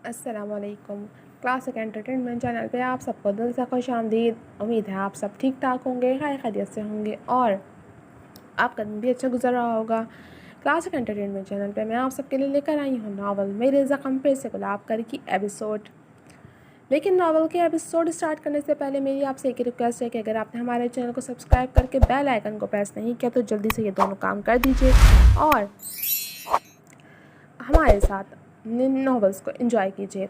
السلام علیکم۔ Classic entertainment channel پہ آپ سب کو دل سے خوش آمدید۔ امید ہے آپ سب ٹھیک ٹھاک ہوں گے، خیر خیریت سے ہوں گے اور آپ کا دن بھی اچھا گزر رہا ہوگا۔ کلاسک انٹرٹینمنٹ چینل پہ میں آپ سب کے لیے لے کر آئی ہوں ناول میرے زخم پہ سے گلاب کر کی ایپیسوڈ۔ لیکن ناول کے ایپیسوڈ اسٹارٹ کرنے سے پہلے میری آپ سے ایک ریکویسٹ ہے کہ اگر آپ نے ہمارے چینل کو سبسکرائب کر کے بیل آئیکن کو پریس نہیں کیا تو جلدی سے یہ دونوں کام کر دیجیے اور ہمارے ساتھ ناولس کو انجوائے کیجیے۔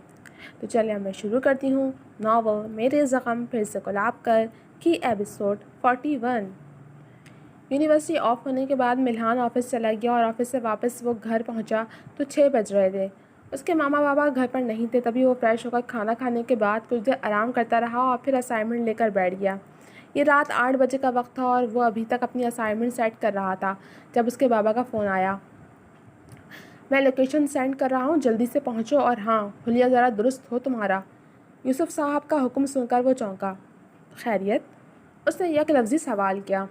تو چلیے میں شروع کرتی ہوں ناول میرے زخم پھر سے گلاب کر کی ایپیسوڈ 41۔ یونیورسٹی آف ہونے کے بعد ملحان آفس چلا گیا اور آفس سے واپس وہ گھر پہنچا تو 6 بج رہے تھے۔ اس کے ماما بابا گھر پر نہیں تھے، تبھی وہ فریش ہو کر کھانا کھانے کے بعد کچھ دیر آرام کرتا رہا اور پھر اسائنمنٹ لے کر بیٹھ گیا۔ یہ رات 8 بجے کا وقت تھا اور وہ ابھی تک اپنی اسائنمنٹ سیٹ کر رہا تھا جب اس کے بابا کا فون آیا۔ میں لوکیشن سینڈ کر رہا ہوں، جلدی سے پہنچو اور ہاں حلیہ ذرا درست ہو تمہارا۔ یوسف صاحب کا حکم سن کر وہ چونکا۔ خیریت؟ اس نے یک لفظی سوال کیا۔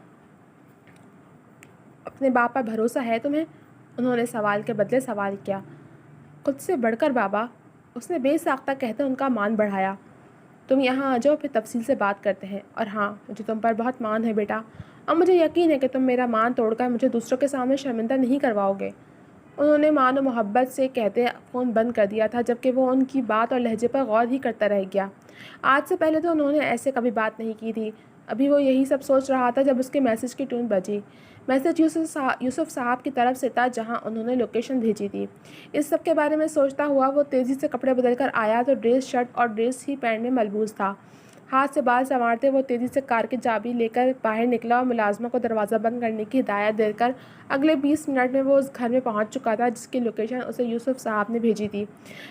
اپنے باپ پر بھروسہ ہے تمہیں؟ انہوں نے سوال کے بدلے سوال کیا۔ خود سے بڑھ کر بابا، اس نے بے ساختہ کہتے ان کا مان بڑھایا۔ تم یہاں آ جاؤ، پھر تفصیل سے بات کرتے ہیں۔ اور ہاں مجھے تم پر بہت مان ہے بیٹا، اور مجھے یقین ہے کہ تم میرا مان توڑ کر مجھے دوسروں کے سامنے شرمندہ نہیں کرواؤ گے۔ انہوں نے مان و محبت سے کہتے فون بند کر دیا تھا، جبکہ وہ ان کی بات اور لہجے پر غور ہی کرتا رہ گیا۔ آج سے پہلے تو انہوں نے ایسے کبھی بات نہیں کی تھی۔ ابھی وہ یہی سب سوچ رہا تھا جب اس کے میسج کی ٹون بجی۔ میسج یوسف صاحب کی طرف سے تھا، جہاں انہوں نے لوکیشن بھیجی تھی۔ اس سب کے بارے میں سوچتا ہوا وہ تیزی سے کپڑے بدل کر آیا تو ڈریس شرٹ اور ڈریس ہی پینٹ میں ملبوس تھا۔ ہاتھ سے بال سنوارتے وہ تیزی سے کار کی چابی لے کر باہر نکلا اور ملازمہ کو دروازہ بند کرنے کی ہدایت دے کر اگلے 20 منٹ میں وہ اس گھر میں پہنچ چکا تھا جس کی لوکیشن اسے یوسف صاحب نے بھیجی تھی۔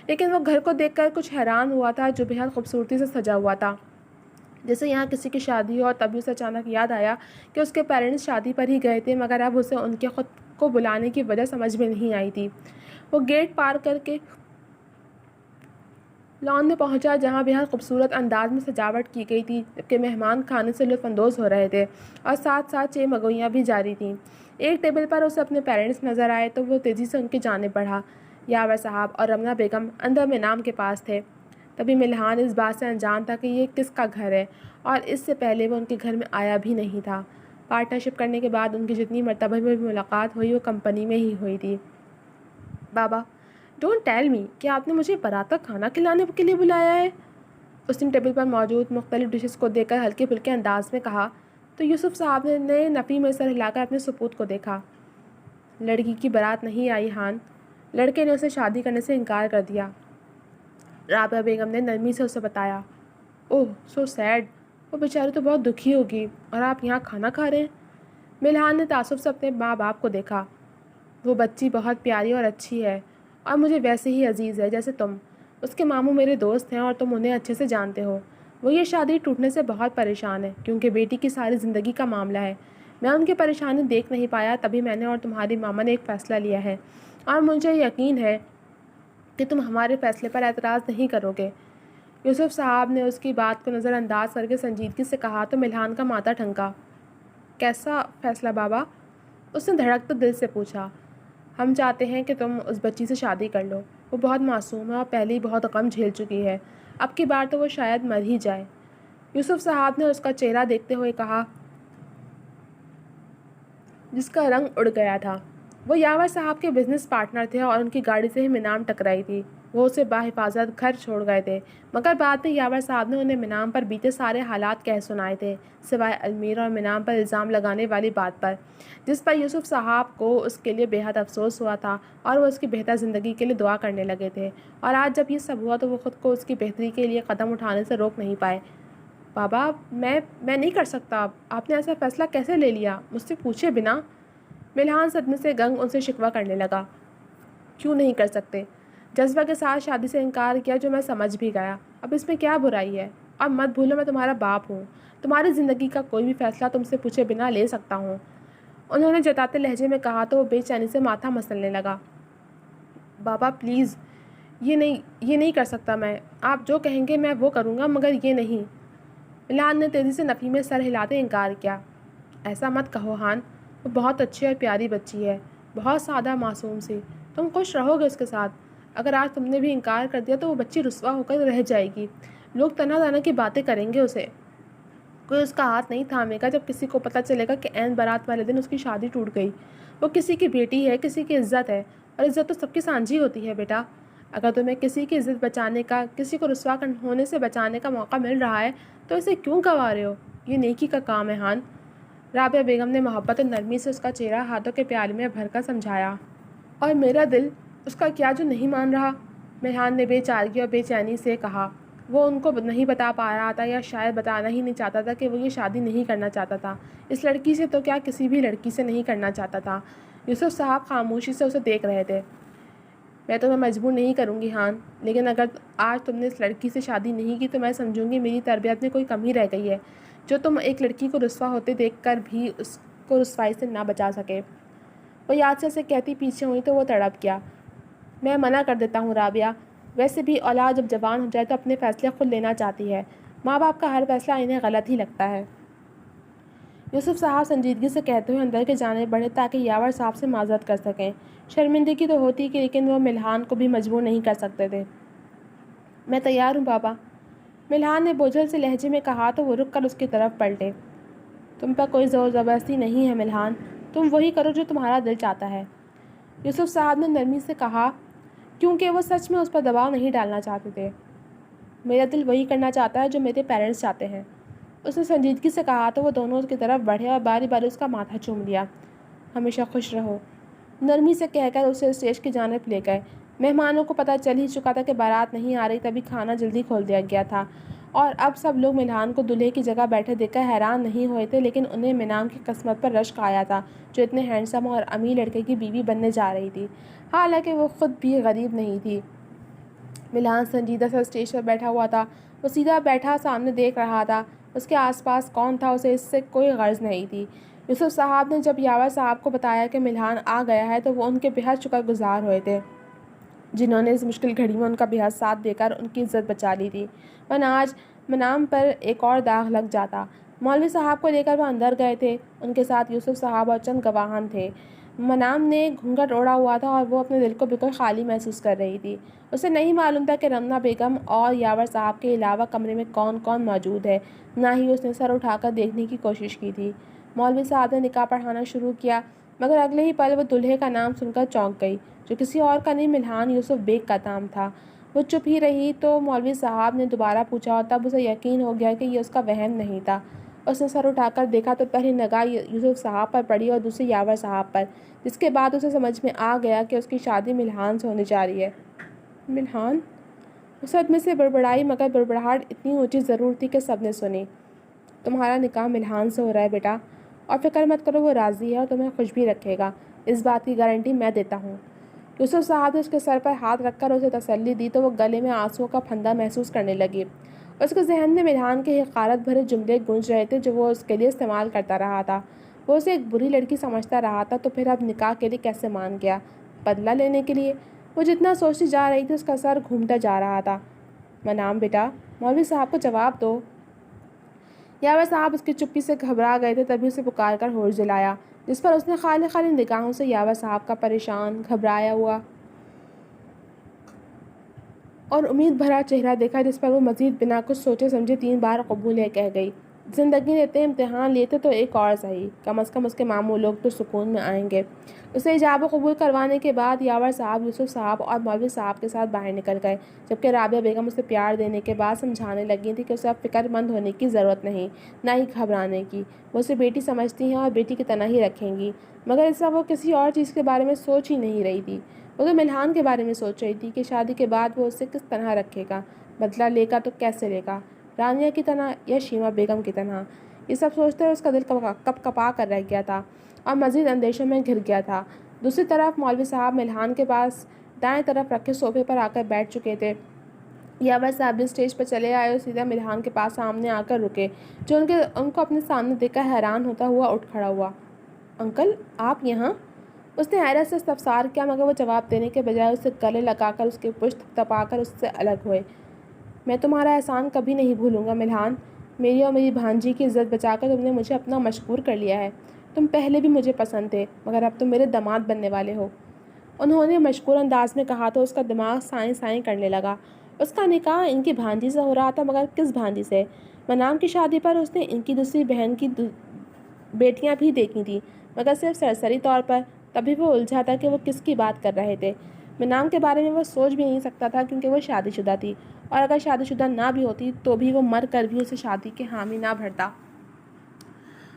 لیکن وہ گھر کو دیکھ کر کچھ حیران ہوا تھا، جو بہت خوبصورتی سے سجا ہوا تھا، جیسے یہاں کسی کی شادی ہو۔ اور تبھی اسے اچانک یاد آیا کہ اس کے پیرنٹس شادی پر ہی گئے تھے، مگر اب اسے ان کے خود کو بلانے کی وجہ سمجھ میں نہیں آئی تھی۔ وہ گیٹ پار کر کے لان میں پہنچا، جہاں بہت خوبصورت انداز میں سجاوٹ کی گئی تھی، جبکہ مہمان کھانے سے لطف اندوز ہو رہے تھے اور ساتھ ساتھ چائے مگوئیاں بھی جاری تھیں۔ ایک ٹیبل پر اسے اپنے پیرنٹس نظر آئے تو وہ تیزی سے ان کی جانب بڑھا۔ یاور صاحب اور رمنا بیگم اندر میں نام کے پاس تھے۔ تبھی ملحان اس بات سے انجان تھا کہ یہ کس کا گھر ہے، اور اس سے پہلے وہ ان کے گھر میں آیا بھی نہیں تھا۔ پارٹنرشپ کرنے کے بعد ان کی جتنی مرتبہ بھی ملاقات ہوئی وہ کمپنی میں ہی ہوئی تھی۔ بابا، ڈونٹ ٹیل می کہ آپ نے مجھے بارات کا کھانا کھلانے کے لیے بلایا ہے؟ اس نے ٹیبل پر موجود مختلف ڈشز کو دیکھ کر ہلکے پھلکے انداز میں کہا تو یوسف صاحب نے نفی میں سر ہلا کر اپنے سپوت کو دیکھا۔ لڑکی کی بارات نہیں آئی ہان، لڑکے نے اسے شادی کرنے سے انکار کر دیا، رابعہ بیگم نے نرمی سے اسے بتایا۔ اوہ سو سیڈ، وہ بیچاری تو بہت دکھی ہوگی، اور آپ یہاں کھانا کھا رہے ہیں؟ ملحان نے تعصب سے اپنے ماں باپ کو دیکھا۔ وہ بچی بہت پیاری اور اچھی ہے، اور مجھے ویسے ہی عزیز ہے جیسے تم۔ اس کے ماموں میرے دوست ہیں اور تم انہیں اچھے سے جانتے ہو۔ وہ یہ شادی ٹوٹنے سے بہت پریشان ہے، کیونکہ بیٹی کی ساری زندگی کا معاملہ ہے۔ میں ان کی پریشانی دیکھ نہیں پایا، تبھی میں نے اور تمہاری ماما نے ایک فیصلہ لیا ہے، اور مجھے یقین ہے کہ تم ہمارے فیصلے پر اعتراض نہیں کرو گے۔ یوسف صاحب نے اس کی بات کو نظر انداز کر کے سنجیدگی سے کہا تو ملحان کا ماتھا ٹھنکا۔ کیسا فیصلہ بابا؟ اس نے دھڑکتے دل سے پوچھا۔ ہم چاہتے ہیں کہ تم اس بچی سے شادی کر لو۔ وہ بہت معصوم ہے اور پہلے ہی بہت غم جھیل چکی ہے، اب کی بار تو وہ شاید مر ہی جائے۔ یوسف صاحب نے اس کا چہرہ دیکھتے ہوئے کہا، جس کا رنگ اڑ گیا تھا۔ وہ یاور صاحب کے بزنس پارٹنر تھے اور ان کی گاڑی سے ہی مینام ٹکرائی تھی۔ وہ اسے باحفاظت گھر چھوڑ گئے تھے، مگر بعد میں یاور صاحب نے انہیں مینام پر بیتے سارے حالات کہہ سنائے تھے، سوائے المیرا اور مینام پر الزام لگانے والی بات پر، جس پر یوسف صاحب کو اس کے لیے بے حد افسوس ہوا تھا اور وہ اس کی بہتر زندگی کے لیے دعا کرنے لگے تھے۔ اور آج جب یہ سب ہوا تو وہ خود کو اس کی بہتری کے لیے قدم اٹھانے سے روک نہیں پائے۔ بابا، میں نہیں کر سکتا، آپ نے ایسا فیصلہ کیسے لے لیا مجھ سے پوچھے بنا؟ ملحان صدمے سے گنگ ان سے شکوہ کرنے لگا۔ کیوں نہیں کر سکتے؟ جذبہ کے ساتھ شادی سے انکار کیا، جو میں سمجھ بھی گیا۔ اب اس میں کیا برائی ہے؟ اور مت بھولو میں تمہارا باپ ہوں، تمہاری زندگی کا کوئی بھی فیصلہ تم سے پوچھے بنا لے سکتا ہوں۔ انہوں نے جتاتے لہجے میں کہا تو وہ بے چینی سے ماتھا مسلنے لگا۔ بابا پلیز، یہ نہیں کر سکتا میں، آپ جو کہیں گے میں وہ کروں گا، مگر یہ نہیں۔ ملحان نے تیزی سے نفی میں سر ہلاتے انکار کیا۔ ایسا مت کہو ہان، وہ بہت اچھی اور پیاری بچی ہے، بہت سادہ معصوم سی، تم خوش رہو گے اس کے ساتھ۔ اگر آج تم نے بھی انکار کر دیا تو وہ بچی رسوا ہو کر رہ جائے گی، لوگ طرح طرح کی باتیں کریں گے اسے، کوئی اس کا ہاتھ نہیں تھامے گا جب کسی کو پتہ چلے گا کہ عین بارات والے دن اس کی شادی ٹوٹ گئی۔ وہ کسی کی بیٹی ہے، کسی کی عزت ہے، اور عزت تو سب کی سانجھی ہوتی ہے بیٹا۔ اگر تمہیں کسی کی عزت بچانے کا، کسی کو رسوا ہونے سے بچانے کا موقع مل رہا ہے تو اسے کیوں گنوا رہے ہو؟ یہ نیکی کا کام ہے ہان۔ رابعہ بیگم نے محبت اور نرمی سے اس کا چہرہ ہاتھوں کے پیالے میں بھر کر سمجھایا۔ اور میرا دل اس کا کیا جو نہیں مان رہا؟ میرحان نے بے چارگی اور بے چینی سے کہا۔ وہ ان کو نہیں بتا پا رہا تھا یا شاید بتانا ہی نہیں چاہتا تھا کہ وہ یہ شادی نہیں کرنا چاہتا تھا، اس لڑکی سے تو کیا کسی بھی لڑکی سے نہیں کرنا چاہتا تھا۔ یوسف صاحب خاموشی سے اسے دیکھ رہے تھے۔ میں تمہیں مجبور نہیں کروں گی ہان، لیکن اگر آج تم نے اس لڑکی سے شادی نہیں کی تو میں سمجھوں گی میری تربیت میں کوئی کمی رہ گئی ہے، جو تم ایک لڑکی کو رسوا ہوتے دیکھ کر بھی اس کو رسوائی سے نہ بچا سکے۔ وہ یاد سے اسے کہتی پیچھے ہوئی تو وہ تڑپ گیا۔ میں منع کر دیتا ہوں رابعہ، ویسے بھی اولاد جب جوان ہو جائے تو اپنے فیصلے خود لینا چاہتی ہے، ماں باپ کا ہر فیصلہ انہیں غلط ہی لگتا ہے۔ یوسف صاحب سنجیدگی سے کہتے ہوئے اندر کے جانب بڑھے تاکہ یاور صاحب سے معذرت کر سکیں۔ شرمندگی تو ہوتی کہ لیکن وہ ملحان کو بھی مجبور نہیں کر سکتے تھے۔ میں تیار ہوں بابا، ملحان نے بوجھل سے لہجے میں کہا تو وہ رک کر اس کی طرف پلٹے۔ تم پر کوئی زور زبردستی نہیں ہے ملحان، تم وہی کرو جو تمہارا دل چاہتا ہے، یوسف صاحب نے نرمی سے کہا، کیونکہ وہ سچ میں اس پر دباؤ نہیں ڈالنا چاہتے تھے۔ میرا دل وہی کرنا چاہتا ہے جو میرے پیرنٹس چاہتے ہیں، اس نے سنجیدگی سے کہا تو وہ دونوں اس کی طرف بڑھے اور باری باری اس کا ماتھا چوم لیا۔ ہمیشہ خوش رہو، نرمی سے کہہ کر اسے اسٹیج کی جانب لے گئے۔ مہمانوں کو پتہ چل ہی چکا تھا کہ بارات نہیں آ رہی، تبھی کھانا جلدی کھول دیا گیا تھا، اور اب سب لوگ ملحان کو دلہے کی جگہ بیٹھے دیکھ کر حیران نہیں ہوئے تھے، لیکن انہیں منام کی قسمت پر رشک آیا تھا جو اتنے ہینڈسم اور امیر لڑکے کی بیوی بننے جا رہی تھی، حالانکہ وہ خود بھی غریب نہیں تھی۔ ملحان سنجیدہ سا اسٹیج پر بیٹھا ہوا تھا، وہ سیدھا بیٹھا سامنے دیکھ رہا تھا، اس کے آس پاس کون تھا اسے اس سے کوئی غرض نہیں تھی۔ یوسف صاحب نے جب یاور صاحب کو بتایا کہ ملحان آ گیا ہے تو وہ ان کے بہت شکر گزار ہوئے تھے، جنہوں نے اس مشکل گھڑی میں ان کا بہت ساتھ دے کر ان کی عزت بچا لی تھی، ورنہ آج منام پر ایک اور داغ لگ جاتا۔ مولوی صاحب کو لے کر وہ اندر گئے تھے، ان کے ساتھ یوسف صاحب اور چند گواہان تھے۔ منام نے گھونگھٹ اوڑھا ہوا تھا اور وہ اپنے دل کو بالکل خالی محسوس کر رہی تھی۔ اسے نہیں معلوم تھا کہ رمنا بیگم اور یاور صاحب کے علاوہ کمرے میں کون کون موجود ہے، نہ ہی اس نے سر اٹھا کر دیکھنے کی کوشش کی تھی۔ مولوی صاحب نے نکاح پڑھانا شروع کیا، مگر اگلے ہی پل وہ دلہے کا نام سن کر چونک گئی، جو کسی اور کا نہیں ملحان یوسف بیگ کا نام تھا۔ وہ چپ ہی رہی تو مولوی صاحب نے دوبارہ پوچھا اور تب اسے یقین ہو گیا کہ یہ اس کا وہم نہیں تھا۔ اس نے سر اٹھا کر دیکھا تو پہلی نگاہ یوسف صاحب پر پڑی اور دوسری یاور صاحب پر، جس کے بعد اسے سمجھ میں آ گیا کہ اس کی شادی ملحان سے ہونے جا رہی ہے۔ ملحان؟ اس صدمے سے بڑبڑائی، مگر بڑبڑاہٹ اتنی اونچی ضرور تھی کہ سب نے سنی۔ تمہارا نکاح ملحان سے ہو رہا ہے بیٹا، اور فکر مت کرو، وہ راضی ہے اور تمہیں خوش بھی رکھے گا، اس بات کی گارنٹی میں دیتا ہوں۔ یوسف صاحب نے اس کے سر پر ہاتھ رکھ کر اسے تسلی دی تو وہ گلے میں آنسوؤں کا پھندہ محسوس کرنے لگی۔ اس کے ذہن میں ملحان کے حقارت بھرے جملے گونج رہے تھے جو وہ اس کے لیے استعمال کرتا رہا تھا۔ وہ اسے ایک بری لڑکی سمجھتا رہا تھا، تو پھر اب نکاح کے لیے کیسے مان گیا؟ بدلہ لینے کے لیے؟ وہ جتنا سوچتی جا رہی تھی اس کا سر گھومتا جا رہا تھا۔ منام بیٹا، مولوی صاحب کو جواب دو۔ یاور صاحب اس کی چپی سے گھبرا گئے تھے، تبھی اسے پکار کر ہوش دلایا، جس پر اس نے خالی خالی نگاہوں سے یاور صاحب کا پریشان، گھبرایا ہوا اور امید بھرا چہرہ دیکھا، جس پر وہ مزید بنا کچھ سوچے سمجھے 3 بار قبول ہے کہہ گئی۔ زندگی نے اتنے امتحان لیے تھے تو ایک اور صحیح، کم از کم اس کے ماموں لوگ تو سکون میں آئیں گے۔ اسے ایجاب و قبول کروانے کے بعد یاور صاحب یوسف صاحب اور مولوی صاحب کے ساتھ باہر نکل گئے، جبکہ رابعہ بیگم اسے پیار دینے کے بعد سمجھانے لگی تھی کہ اسے اب فکر مند ہونے کی ضرورت نہیں، نہ ہی گھبرانے کی، وہ اسے بیٹی سمجھتی ہیں اور بیٹی کی طرح ہی رکھیں گی۔ مگر اس وقت وہ کسی اور چیز کے بارے میں سوچ ہی نہیں رہی تھی، وہ تو ملحان کے بارے میں سوچ رہی تھی کہ شادی کے بعد وہ اسے کس طرح رکھے گا، بدلہ لے گا تو کیسے لے گا، رانیہ کی طرح یا شیما بیگم کی طرح۔ یہ سب سوچتے ہوئے اس کا دل کپ کپا کر رہ گیا تھا اور مزید اندیشوں میں گھر گیا تھا۔ دوسری طرف مولوی صاحب ملحان کے پاس دائیں طرف رکھے صوفے پر آ کر بیٹھ چکے تھے۔ یاور صاحب بھی اسٹیج پر چلے آئے اور سیدھا ملحان کے پاس سامنے آ کر رکے، جو ان کو اپنے سامنے دیکھ کر حیران ہوتا ہوا اٹھ کھڑا ہوا۔ انکل، آپ یہاں؟ اس نے حیرت سے استفسار کیا، مگر وہ جواب دینے کے بجائے اسے گلے لگا کر اس کے پشت تپا کر اس سے الگ ہوئے۔ میں تمہارا احسان کبھی نہیں بھولوں گا ملحان، میری اور میری بھانجی کی عزت بچا کر تم نے مجھے اپنا مشکور کر لیا ہے۔ تم پہلے بھی مجھے پسند تھے، مگر اب تم میرے داماد بننے والے ہو۔ انہوں نے مشکور انداز میں کہا تو اس کا دماغ سائیں سائیں کرنے لگا۔ اس کا نکاح ان کی بھانجی سے ہو رہا تھا، مگر کس بھانجی سے؟ منام کی شادی پر اس نے ان کی دوسری بہن کی بیٹیاں بھی دیکھی تھیں، مگر صرف سرسری طور پر۔ تبھی وہ الجھا تھا کہ وہ کس کی بات کر رہے تھے۔ منام کے بارے میں وہ سوچ بھی نہیں سکتا تھا کیونکہ وہ شادی شدہ تھی، اور اگر شادی شدہ نہ بھی ہوتی تو بھی وہ مر کر بھی اسے شادی کے حامی نہ بھرتا۔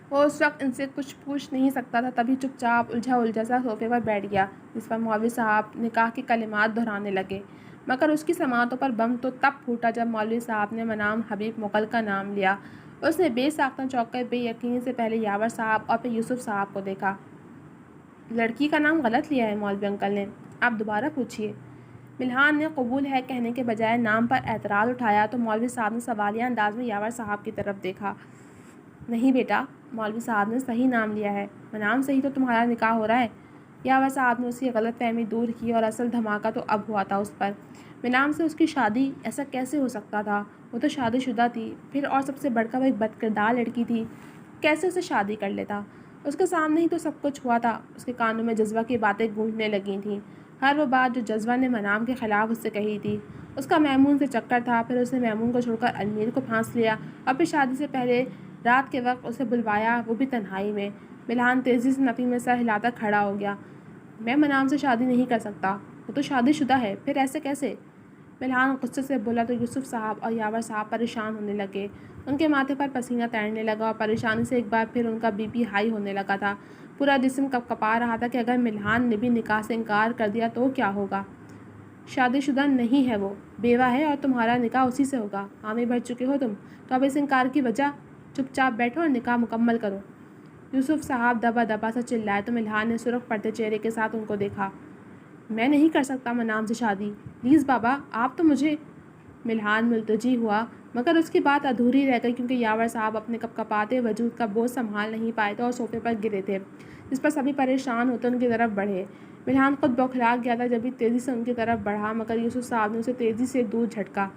وہ اس وقت ان سے کچھ پوچھ نہیں سکتا تھا، تبھی چپ چاپ الجھا سا صوفے پر بیٹھ گیا، جس پر مولوی صاحب نکاح کے کلمات دہرانے لگے۔ مگر اس کی سماعتوں پر بم تو تب پھوٹا جب مولوی صاحب نے منام حبیب مغل کا نام لیا۔ اس نے بے ساختہ چونک کر بے یقینی سے پہلے یاور صاحب اور پھر یوسف صاحب کو دیکھا۔ لڑکی کا نام غلط لیا ہے مولوی انکل نے، آپ دوبارہ پوچھیے۔ ملحان نے قبول ہے کہنے کے بجائے نام پر اعتراض اٹھایا تو مولوی صاحب نے سوالیہ انداز میں یاور صاحب کی طرف دیکھا۔ نہیں بیٹا، مولوی صاحب نے صحیح نام لیا ہے، منام سے ہی تو تمہارا نکاح ہو رہا ہے۔ یاور صاحب نے اس کی غلط فہمی دور کی، اور اصل دھماکہ تو اب ہوا تھا اس پر۔ منام سے اس کی شادی ایسا کیسے ہو سکتا تھا؟ وہ تو شادی شدہ تھی، پھر اور سب سے بڑھ کر وہ ایک بد کردار لڑکی تھی، کیسے اسے شادی کر لیتا؟ اس کے سامنے ہی تو سب کچھ ہوا تھا۔ اس کے کانوں میں جذبہ کی باتیں گونجنے لگی تھیں، ہر وہ بات جو جذبہ نے منام کے خلاف اس سے کہی تھی۔ اس کا میمون سے چکر تھا، پھر اس نے میمون کو چھوڑ کر المیر کو پھانس لیا، اور پھر شادی سے پہلے رات کے وقت اسے بلوایا، وہ بھی تنہائی میں۔ ملحان تیزی سے نفی میں سر ہلاتا کھڑا ہو گیا۔ میں منام سے شادی نہیں کر سکتا، وہ تو شادی شدہ ہے، پھر ایسے کیسے؟ ملحان غصے سے بولا تو یوسف صاحب اور یاور صاحب پریشان ہونے لگے۔ ان کے ماتھے پر پسینہ تیرنے لگا، اور پریشانی سے ایک بار پھر ان کا بی پی ہائی ہونے لگا تھا۔ پورا جسم کپکپا رہا تھا کہ اگر ملحان نے بھی نکاح سے انکار کر دیا تو کیا ہوگا؟ شادی شدہ نہیں ہے، وہ بیوہ ہے، اور تمہارا نکاح اسی سے ہوگا۔ حامی بھر چکے ہو تم، تو اب اس انکار کی وجہ؟ چپ چاپ بیٹھو اور نکاح مکمل کرو۔ یوسف صاحب دبا دبا سا چلائے تو ملحان نے سرخ پڑتے چہرے کے ساتھ ان کو دیکھا۔ میں نہیں کر سکتا منام سے شادی، پلیز بابا، آپ تو مجھے۔ ملحان ملتجی ہوا، مگر اس کی بات ادھوری رہ گئی کیونکہ یاور صاحب اپنے کپکپاتے وجود کا بوجھ سنبھال نہیں پائے تھے اور صوفے پر گرے تھے، جس پر سبھی پریشان ہوتے ان کی طرف بڑھے۔ ملحان خود بوکھلا گیا تھا جب بھی تیزی سے ان کی طرف بڑھا، مگر یوسف صاحب نے اسے تیزی سے دور جھٹکا۔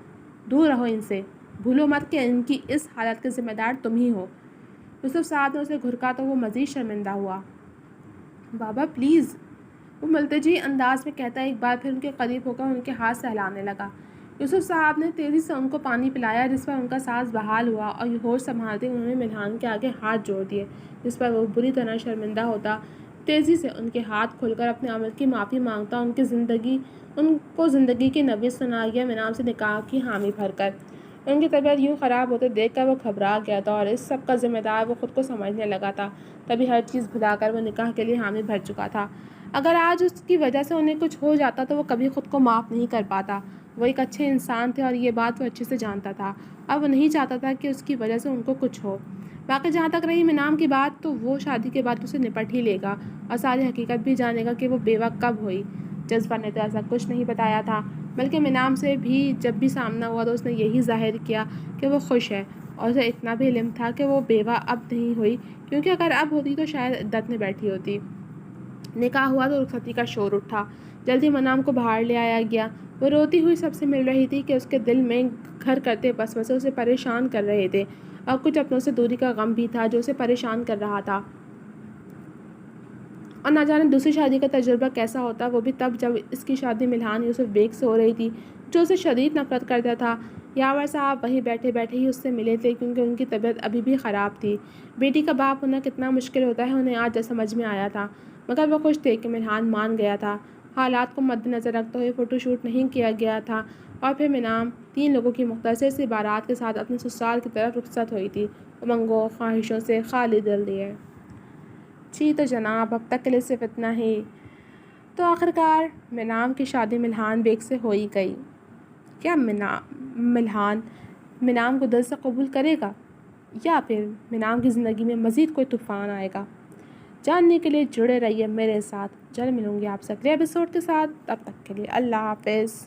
دور رہو ان سے، بھولو مت کہ ان کی اس حالت کے ذمہ دار تم ہی ہو۔ یوسف صاحب نے اسے گھرکا تو وہ مزید شرمندہ ہوا۔ بابا پلیز، وہ ملتجی انداز میں کہتا ایک بار پھر ان کے قریب ہو کر ان کے ہاتھ سہلانے لگا۔ یوسف صاحب نے تیزی سے ان کو پانی پلایا، جس پر ان کا سانس بحال ہوا، اور ہوش سنبھالتے انہوں نے ملحان کے آگے ہاتھ جوڑ دیے، جس پر وہ بری طرح شرمندہ ہوتا۔ تیزی سے ان کے ہاتھ کھول کر اپنے عمل کی معافی مانگتا، ان کو زندگی کی نوید سنائی منام سے نکاح کی حامی بھر کر۔ ان کی طبیعت یوں خراب ہوتے دیکھ کر وہ گھبرا گیا تھا، اور اس سب کا ذمہ دار وہ خود کو سمجھنے لگا تھا۔ تبھی ہر چیز بھلا کر وہ نکاح کے لیے حامی بھر چکا تھا۔ اگر آج اس کی وجہ سے انہیں کچھ ہو جاتا تو وہ کبھی خود کو معاف نہیں کر پاتا۔ وہ ایک اچھے انسان تھے اور یہ بات وہ اچھے سے جانتا تھا، اور وہ نہیں چاہتا تھا کہ اس کی وجہ سے ان کو کچھ ہو۔ باقی جہاں تک رہی منام کی بات، تو وہ شادی کے بعد اسے نپٹ ہی لے گا اور ساری حقیقت بھی جانے گا کہ وہ بیوہ کب ہوئی۔ جذبہ نے تو ایسا کچھ نہیں بتایا تھا، بلکہ منام سے بھی جب بھی سامنا ہوا تو اس نے یہی ظاہر کیا کہ وہ خوش ہے، اور اسے اتنا بھی علم تھا کہ وہ بیوہ اب نہیں ہوئی، کیونکہ اگر اب ہوتی تو شاید عدت میں بیٹھی ہوتی۔ نکاح ہوا تو رخصتی کا شور اٹھا۔ جلدی منام کو باہر لے آیا گیا۔ وہ روتی ہوئی سب سے مل رہی تھی کہ اس کے دل میں گھر کرتے وسوسے اسے پریشان کر رہے تھے، اور کچھ اپنوں سے دوری کا غم بھی تھا جو اسے پریشان کر رہا تھا۔ اور نہ جانے دوسری شادی کا تجربہ کیسا ہوتا، وہ بھی تب جب اس کی شادی ملحان یوسف بیگ سے ہو رہی تھی، جو اسے شدید نفرت کرتا تھا۔ یاور صاحب وہیں بیٹھے بیٹھے ہی اس سے ملے تھے کیونکہ ان کی طبیعت ابھی بھی خراب تھی۔ بیٹی کا باپ ہونا کتنا مشکل ہوتا ہے انہیں آج سمجھ میں آیا تھا، مگر وہ خوش تھے کہ ملحان مان گیا تھا۔ حالات کو مد نظر رکھتے ہوئے فوٹو شوٹ نہیں کیا گیا تھا، اور پھر منام 3 لوگوں کی مختصر سی بارات کے ساتھ اپنے سسرال کی طرف رخصت ہوئی تھی، امنگوں خواہشوں سے خالی دل لیے۔ جی تو جناب، اب تک کے لیے صرف اتنا ہی۔ تو آخرکار منام کی شادی ملحان بیگ سے ہو ہی گئی۔ کیا ملحان منام کو دل سے قبول کرے گا، یا پھر منام کی زندگی میں مزید کوئی طوفان آئے گا؟ جاننے کے لیے جڑے رہیے میرے ساتھ۔ جلد ملوں گی آپ سے اگلے ایپیسوڈ کے ساتھ، تب تک کے لیے اللہ حافظ۔